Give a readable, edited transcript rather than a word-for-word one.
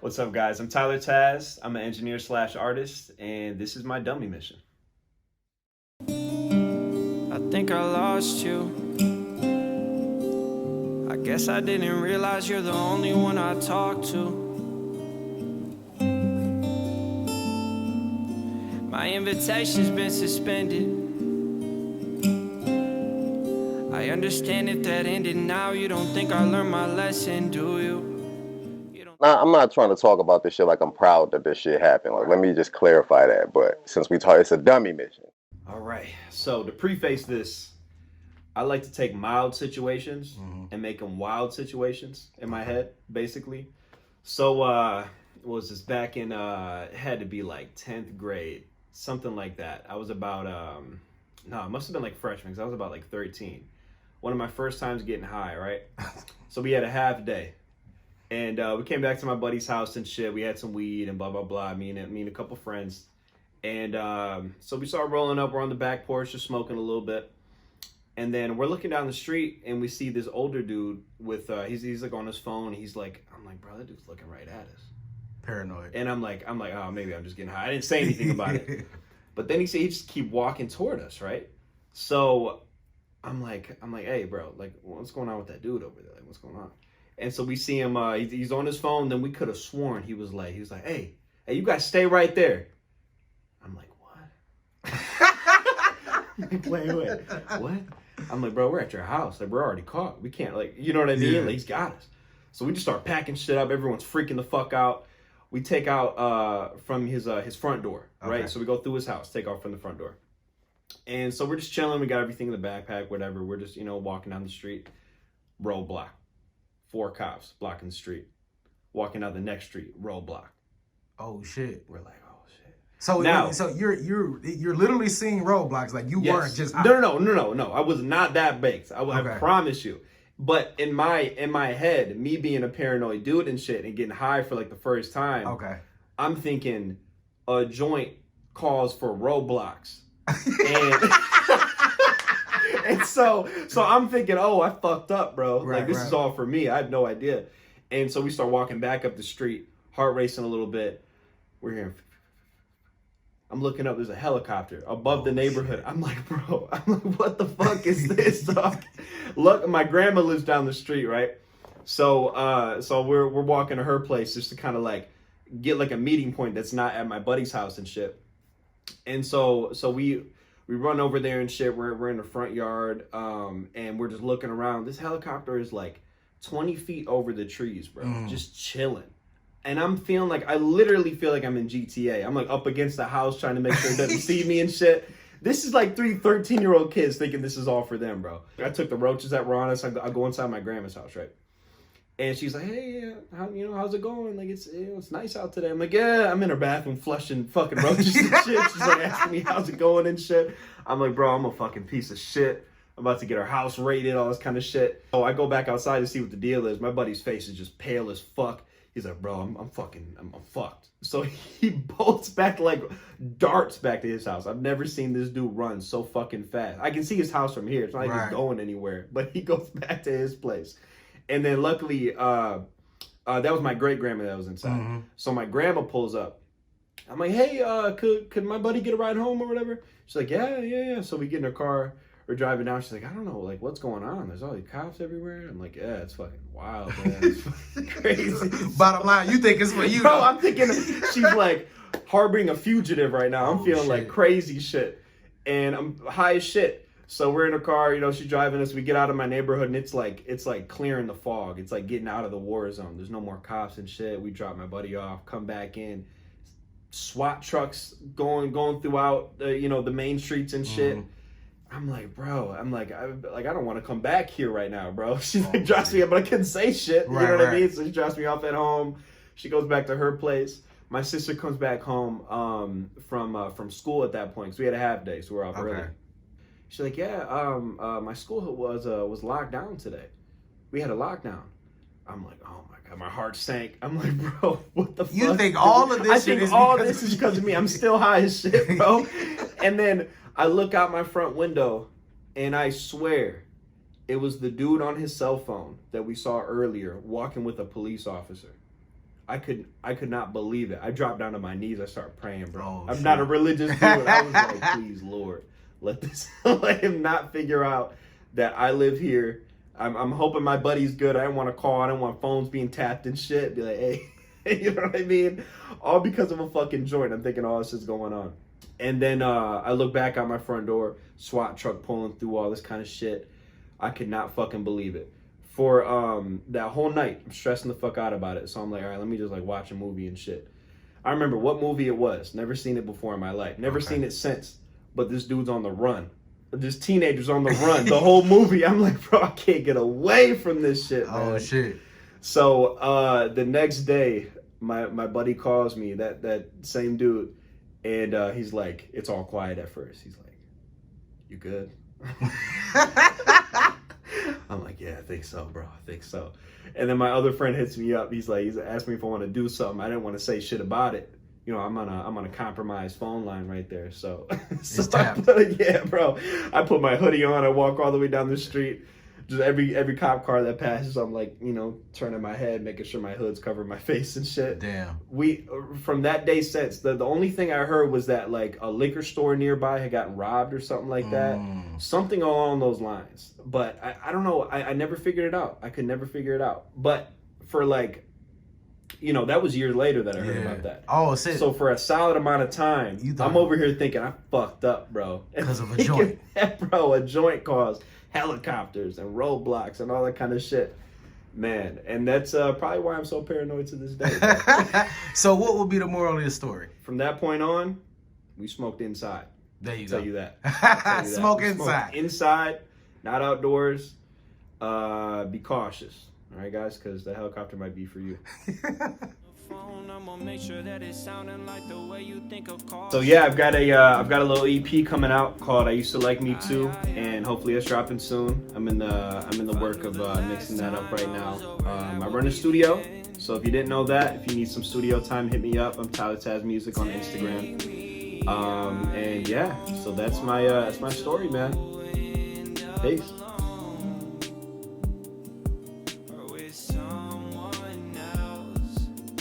What's up, guys? I'm Tyler Taz. I'm an engineer slash artist, and this is my dummy mission. I think I lost you. I guess I didn't realize you're the only one I talk to. My invitation's been suspended. I understand if that ended now. You don't think I learned my lesson, do you? Nah, I'm not trying to talk about this shit like I'm proud that this shit happened. Like, let me just clarify that. But since we talk, it's a dummy mission. All right. So to preface this, I like to take mild situations and make them wild situations in my head, basically. So what was this back in? It had to be like 10th grade, something like that. I was about no, it must have been like freshman because I was about like 13. One of my first times getting high, right? So we had a half day. And we came back to my buddy's house and shit. We had some weed and blah, blah, blah. Me and a couple friends. And so we started rolling up. We're on the back porch just smoking a little bit. And then we're looking down the street and we see this older dude with, he's like on his phone. He's like, I'm like, bro, that dude's looking right at us. Paranoid. And I'm like, oh, maybe I'm just getting high. I didn't say anything about it. But then he just keep walking toward us, right? So I'm like, hey, bro, like, what's going on with that dude over there? Like, what's going on? And so we see him, he's on his phone. Then we could have sworn he was like, hey, you guys stay right there. I'm like, what? Wait, what? I'm like, bro, we're at your house. Like, we're already caught. We can't, like, you know what I mean? Yeah. Like, he's got us. So we just start packing shit up. Everyone's freaking the fuck out. We take out from his front door, right? Okay. So we go through his house, take off from the front door. And so we're just chilling. We got everything in the backpack, whatever. We're just, walking down the street. Roadblock. 4 cops blocking the street. Walking down the next street, roadblock. Oh shit. We're like, oh shit. So now, so you're literally seeing roadblocks, like you yes. weren't just No. I was not that baked. I Okay. promise you. But in my head, me being a paranoid dude and shit and getting high for like the first time, Okay. I'm thinking a joint calls for roadblocks. And and so I'm thinking, oh, I fucked up, bro. Right, like, this right. is all for me. I had no idea. And so we start walking back up the street, heart racing a little bit. We're hearing, I'm looking up, there's a helicopter above the neighborhood. Shit. I'm like, what the fuck is this, dog? Look, my grandma lives down the street, right? So we're walking to her place just to kind of like get like a meeting point that's not at my buddy's house and shit. And so we run over there and shit. We're in the front yard, and we're just looking around. This helicopter is like 20 feet over the trees, bro, just chilling. And I'm feeling like, I literally feel like I'm in GTA. I'm like up against the house trying to make sure it doesn't see me and shit. This is like 3 13-year-old kids thinking this is all for them, bro. I took the roaches that were on us. I go inside my grandma's house, right? And she's like, hey, how's it going? Like, it's nice out today. I'm like, yeah, I'm in her bathroom flushing fucking roaches and shit. She's like asking me how's it going and shit. I'm like, bro, I'm a fucking piece of shit. I'm about to get our house raided, all this kind of shit. So I go back outside to see what the deal is. My buddy's face is just pale as fuck. He's like, bro, I'm fucked. So he bolts back, like darts back to his house. I've never seen this dude run so fucking fast. I can see his house from here. It's not like he's going anywhere, but he goes back to his place. And then luckily, that was my great grandma that was inside. So my grandma pulls up. I'm like, hey, could my buddy get a ride home or whatever? She's like, yeah. So we get in her car. We're driving down. She's like, I don't know, like, what's going on? There's all these cops everywhere. I'm like, yeah, it's fucking wild, man. It's fucking crazy. Bottom line, you think it's for you, Bro, though. I'm thinking she's like harboring a fugitive right now. I'm feeling like crazy shit. And I'm high as shit. So we're in a car, she's driving us. We get out of my neighborhood and it's like clearing the fog. It's like getting out of the war zone. There's no more cops and shit. We drop my buddy off, come back in. SWAT trucks going throughout the main streets and shit. I'm like, bro, I don't want to come back here right now, bro. She drops me up, but I couldn't say shit. You know what I mean? So she drops me off at home. She goes back to her place. My sister comes back home from school at that point because we had a half day, so we're off early. She's like, yeah, my school was locked down today. We had a lockdown. I'm like, oh my God, my heart sank. I'm like, bro, what the fuck? You think all of this I shit think is all because this is because of me. I'm still high as shit, bro. And then I look out my front window and I swear it was the dude on his cell phone that we saw earlier walking with a police officer. I could not believe it. I dropped down to my knees. I started praying, bro. Oh, I'm shit. not a religious dude. I was like, please, Lord, let him not figure out that I live here. I'm hoping my buddy's good. I didn't want to call. I didn't want phones being tapped and shit. Be like, hey, you know what I mean? All because of a fucking joint. I'm thinking all this is going on. And then I look back out my front door, SWAT truck pulling through, all this kind of shit. I could not fucking believe it. For that whole night, I'm stressing the fuck out about it. So I'm like, all right, let me just like watch a movie and shit. I remember what movie it was. Never seen it before in my life. Never seen it since. But this dude's on the run. This teenager's on the run. The whole movie, I'm like, bro, I can't get away from this shit, man. Oh shit. So the next day, my buddy calls me, that same dude, and he's like, it's all quiet at first. He's like, you good? I'm like, yeah, I think so, bro. I think so. And then my other friend hits me up. He's asked me if I want to do something. I didn't want to say shit about it. You know, I'm on a compromised phone line right there. So, yeah, bro. I put my hoodie on. I walk all the way down the street. Just every cop car that passes, I'm like, you know, turning my head, making sure my hood's covering my face and shit. Damn. We from that day since, the only thing I heard was that like a liquor store nearby had gotten robbed or something like that. Something along those lines. But I don't know. I never figured it out. I could never figure it out. But for like, you know, that was years later that I heard about that. Oh, shit. So for a solid amount of time, I'm over here thinking I fucked up, bro. Because of a joint. Bro, a joint caused helicopters and roadblocks and all that kind of shit. Man, and that's probably why I'm so paranoid to this day. So what would be the moral of the story? From that point on, we smoked inside. There you I'll go. tell you that. Smoke We inside. smoked inside, not outdoors. Be cautious. All right, guys, because the helicopter might be for you. So yeah, I've got a little EP coming out called "I Used to Like Me Too," and hopefully it's dropping soon. I'm in the work of mixing that up right now. I run a studio, so if you didn't know that, if you need some studio time, hit me up. I'm tylertazzmusic on Instagram. And yeah, so that's my story, man. Peace.